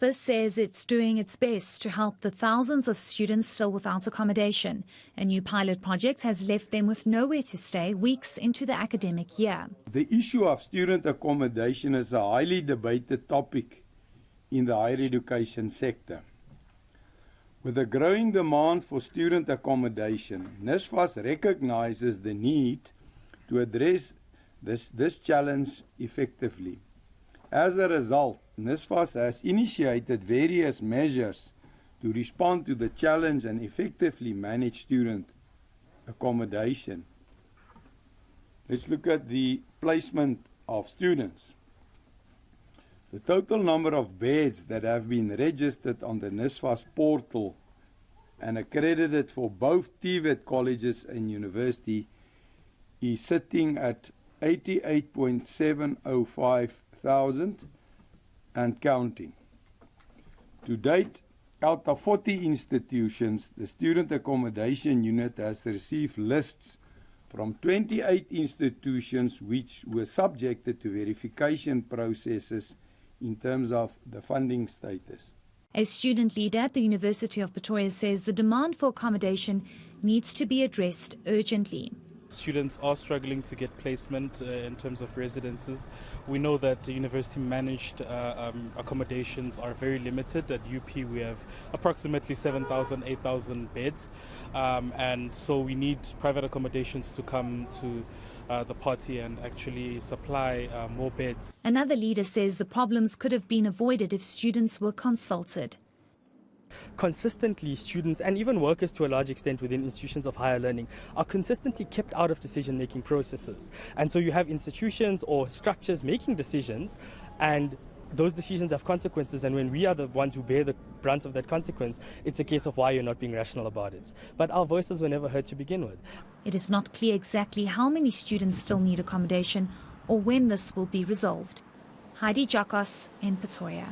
NSFAS says it's doing its best to help the thousands of students still without accommodation. A new pilot project has left them with nowhere to stay weeks into the academic year. The issue of student accommodation is a highly debated topic in the higher education sector. With a growing demand for student accommodation, NSFAS recognizes the need to address this challenge effectively. As a result, NSFAS has initiated various measures to respond to the challenge and effectively manage student accommodation. Let's look at the placement of students. The total number of beds that have been registered on the NSFAS portal and accredited for both TVET colleges and university is sitting at 88.705 thousand and counting. To date, out of 40 institutions, the Student Accommodation Unit has received lists from 28 institutions which were subjected to verification processes in terms of the funding status. A student leader at the University of Pretoria says the demand for accommodation needs to be addressed urgently. Students are struggling to get placement in terms of residences. We know that the university managed accommodations are very limited. At UP we have approximately 7,000, 8,000 beds, and so we need private accommodations to come to the party and actually supply more beds. Another leader says the problems could have been avoided if students were consulted. Consistently, students and even workers to a large extent within institutions of higher learning are consistently kept out of decision-making processes. And so you have institutions or structures making decisions, and those decisions have consequences, and when we are the ones who bear the brunt of that consequence, it's a case of why you're not being rational about it. But our voices were never heard to begin with. It is not clear exactly how many students still need accommodation or when this will be resolved. Heidi Giokos in Pretoria.